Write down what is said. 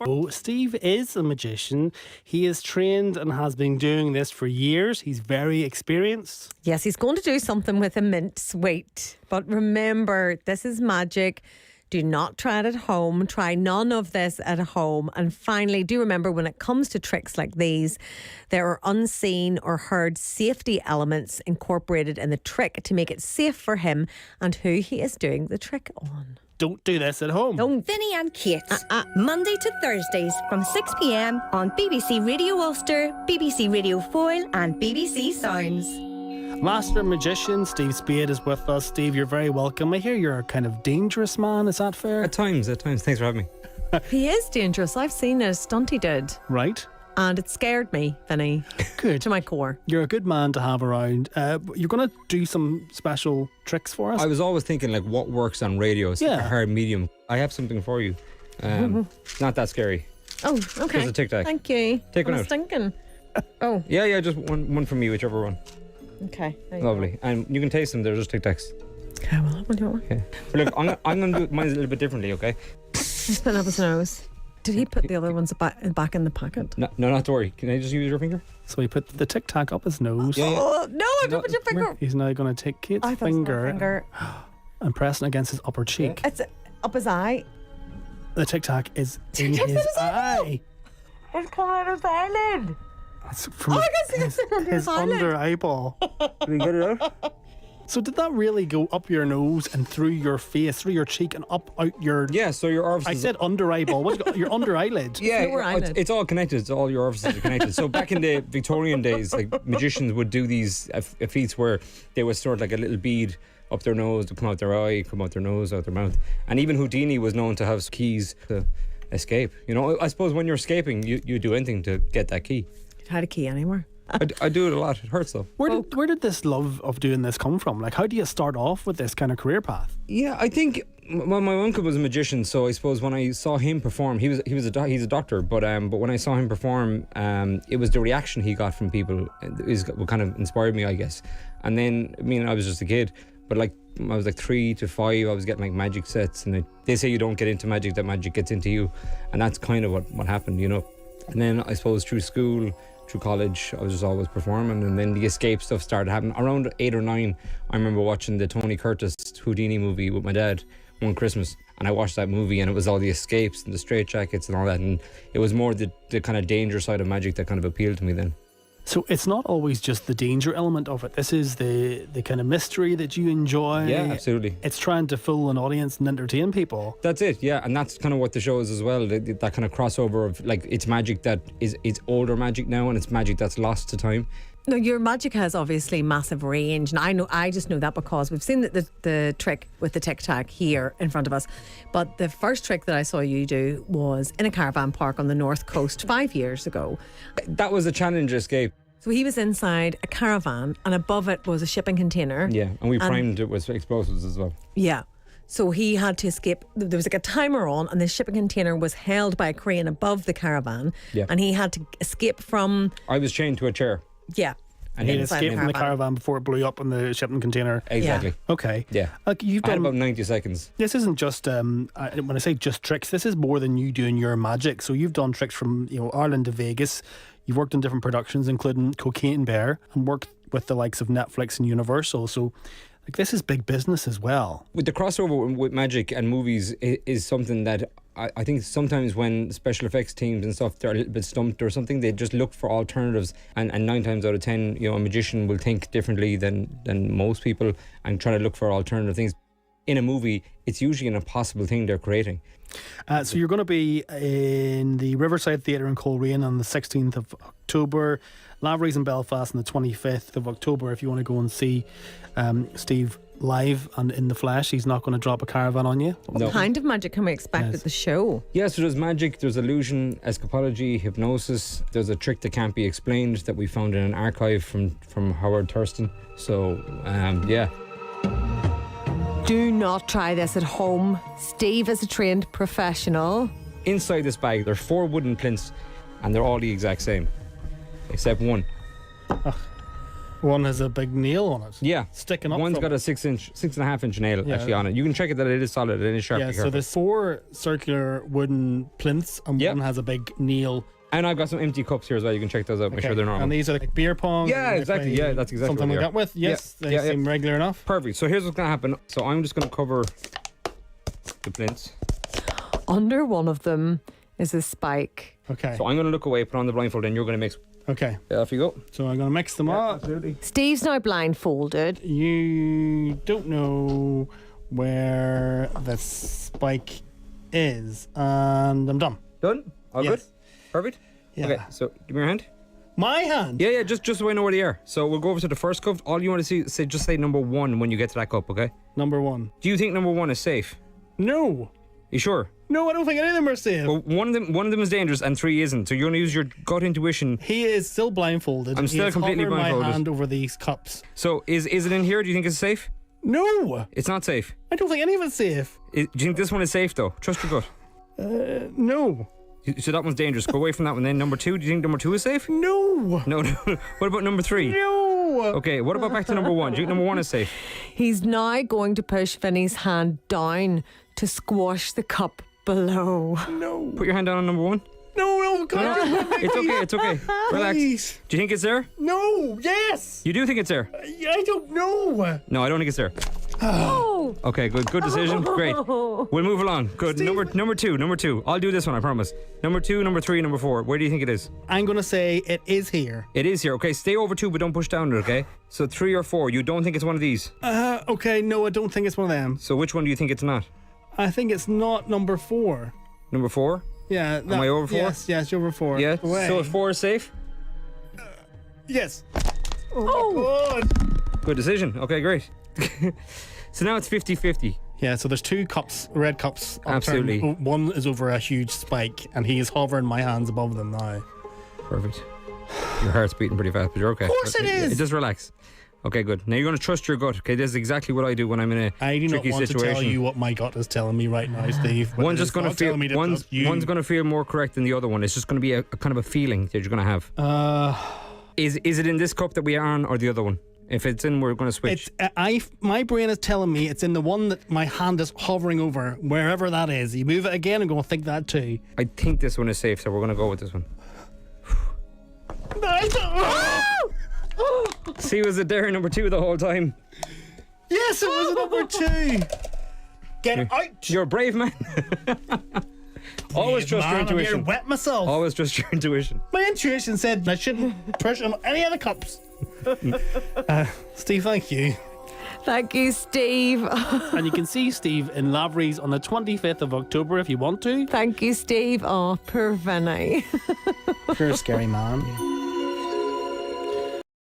Oh, Steve is a magician. He is trained and has been doing this for years. He's very experienced. Yes, he's going to do something with a mint sweet. But remember, this is magic. Do not try it at home. Try none of this at home. And finally, do remember when it comes to tricks like these, there are unseen or heard safety elements incorporated in the trick to make it safe for him and who he is doing the trick on. Don't do this at home. Don't. Vinny and Cate, Monday to Thursdays from 6 p.m. on BBC Radio Ulster, BBC Radio Foyle and BBC Sounds. Master magician Steve Spade is with us. Steve, you're very welcome. I hear you're a kind of dangerous man. Is that fair? At times. Thanks for having me. He is dangerous. I've seen a stunt he did. Right. And it scared me, Vinny. Good. To my core. You're a good man to have around. You're going to do some special tricks for us? I was always thinking, like, what works on radio? It's like a hard medium. I have something for you. Not that scary. Oh, okay. Here's a Tic Tac. Thank you. Take one I was out. thinking. Oh. Yeah, just one from me, whichever one. Okay. Lovely. And you can taste them, they're just Tic Tacs. Okay, well, what do you want? Okay. But look, I'm going to do mine a little bit differently, okay? He's putting up his nose. Did he put the other ones back in the packet? No, not to worry. Can I just use your finger? So he put the Tic Tac up his nose. Yeah. Oh, no, I don't put your finger. He's now going to take Kate's I thought it was my finger and press it against his upper cheek. It's up his eye. The Tic Tac is in his eye. It's coming out of his eyelid. It's from I can see it his under eyeball. Can we get it out? So did that really go up your nose and through your face, through your cheek and up out your... Yeah, so your orifices... I said under eyeball. What you got? Your under eyelid. Yeah, Lower eyelid. it's all connected. It's all your orifices are connected. So back in the Victorian days, like magicians would do these feats where they would sort like a little bead up their nose to come out their eye, come out their nose, out their mouth. And even Houdini was known to have keys to escape. You know, I suppose when you're escaping, you do anything to get that key. You had a key anywhere. I do it a lot. It hurts though. Where did this love of doing this come from? Like, how do you start off with this kind of career path? Yeah, I think my uncle was a magician, so I suppose when I saw him perform, he's a doctor, but when I saw him perform, it was the reaction he got from people is what kind of inspired me, I guess. And then, I mean, I was just a kid, but like I was like 3 to 5, I was getting like magic sets, and they say you don't get into magic, that magic gets into you, and that's kind of what happened, you know. And then I suppose through school, through college, I was just always performing, and then the escape stuff started happening. Around 8 or 9, I remember watching the Tony Curtis Houdini movie with my dad one Christmas, and I watched that movie, and it was all the escapes and the straitjackets and all that, and it was more the kind of danger side of magic that kind of appealed to me then. So it's not always just the danger element of it. This is the kind of mystery that you enjoy. Yeah, absolutely. It's trying to fool an audience and entertain people. That's it, yeah, and that's kind of what the show is as well. That kind of crossover of like it's magic that it's older magic now, and it's magic that's lost to time. No, your magic has obviously massive range, and I just know that because we've seen the trick with the Tic Tac here in front of us. But the first trick that I saw you do was in a caravan park on the north coast 5 years ago. That was a challenge escape. So he was inside a caravan, and above it was a shipping container. Yeah, and we primed it with explosives as well. Yeah. So he had to escape. There was like a timer on, and the shipping container was held by a crane above the caravan. Yeah. And he had to escape from. I was chained to a chair. Yeah. And he inside escaped from the caravan before it blew up in the shipping container. Exactly. Okay. Yeah. Like you've I had done about 90 seconds. This isn't just when I say just tricks. This is more than you doing your magic. So you've done tricks from Ireland to Vegas. You've worked in different productions, including Cocaine Bear, and worked with the likes of Netflix and Universal. So, like, this is big business as well. With the crossover with magic and movies is something that I think sometimes when special effects teams and stuff, they're a little bit stumped or something, they just look for alternatives. And 9 times out of 10, a magician will think differently than most people and try to look for alternative things. In a movie, it's usually an impossible thing they're creating. So you're going to be in the Riverside Theatre in Coleraine on the 16th of October, Lavery's in Belfast on the 25th of October. If you want to go and see Steve live and in the flesh, he's not going to drop a caravan on you. No. What kind of magic can we expect at the show? Yeah, so there's magic, there's illusion, escapology, hypnosis. There's a trick that can't be explained that we found in an archive from Howard Thurston. So, yeah. Do not try this at home. Steve is a trained professional. Inside this bag, there are 4 wooden plinths, and they're all the exact same, except one. One has a big nail on it. Yeah. Sticking up. One's from got a it. 6.5 inch nail Yeah. actually on it. You can check it that it is solid. It is sharp. Yeah, Be so careful. there's 4 circular wooden plinths and Yep. one has a big nail. And I've got some empty cups here as well. You can check those out. Make sure they're normal. And these are like beer pong. Yeah, and they exactly. play Yeah, that's exactly something what like they that with. Yes, Yeah, they yeah, seem regular enough. Perfect. So here's what's going to happen. So I'm just going to cover the plinths. Under one of them is a spike. Okay. So I'm going to look away, put on the blindfold, and you're going to mix. Okay. Yeah, off you go. So I'm going to mix them up. Absolutely. Steve's now blindfolded. You don't know where the spike is, and I'm done. Done? All Yes. good? Perfect? Yeah. Okay, so give me your hand. My hand. Yeah, just so I know where they are. So we'll go over to the first cup. All you want to see, just say number 1 when you get to that cup, okay? Number 1. Do you think number 1 is safe? No. You sure? No, I don't think any of them are safe. Well, one of them is dangerous and 3 isn't. So you're going to use your gut intuition. He is still blindfolded. I'm still He is completely hovering blindfolded. my hand over these cups. So is it in here? Do you think it's safe? No, It's not safe. I don't think any of it's safe. Do you think this one is safe though? Trust your gut. No. So that one's dangerous. Go away from that one. Then number 2. Do you think number 2 is safe? No. No. What about number 3? No. Okay. What about back to number 1? Do you think number 1 is safe? He's now going to push Vinny's hand down to squash the cup below. No. Put your hand down on number 1. No, God. It's okay. It's okay. Relax. Please. Do you think it's there? No. Yes. You do think it's there? I don't know. No, I don't think it's there. Oh! Okay, good decision. Great. We'll move along. Good. Number two. I'll do this one, I promise. Number 2, number 3, number 4. Where do you think it is? I'm going to say it is here. It is here. Okay, stay over 2, but don't push down it, okay? So 3 or 4. You don't think it's one of these. Okay, no, I don't think it's one of them. So which one do you think it's not? I think it's not number 4. Number 4? Yeah. Am I over 4? Yes, you're over 4. Yeah. Away. So if 4 is safe? Yes. Oh! Good. Good decision. Okay, great. So now it's 50-50. Yeah, so there's 2 cups, red cups. upturned. Absolutely. One is over a huge spike, and he is hovering my hands above them now. Perfect. Your heart's beating pretty fast, but you're okay. Of course it is. Just relax. Okay, good. Now you're going to trust your gut. Okay, this is exactly what I do when I'm in a I do not tricky want situation. to tell you what my gut is telling me right now, Steve. but One's it just is going to not feel telling me to one's trust you. going to feel more correct than the other one. It's just going to be a kind of a feeling that you're going to have. Is it in this cup that we are on or the other one? If it's in, we're going to switch. My brain is telling me it's in the one that my hand is hovering over, wherever that is. You move it again, I'm going to think that too. I think this one is safe, so we're going to go with this one. See, was it there number 2 the whole time? Yes, it was number 2. Get out! You're a brave man. Always trust your Man, I'm here to intuition. wet myself. Always trust your intuition. My intuition said I shouldn't push on any other cups. Steve, thank you. Thank you, Steve. And you can see Steve in Lavery's on the 25th of October if you want to. Thank you, Steve. Oh, poor Vinny. You're a scary man.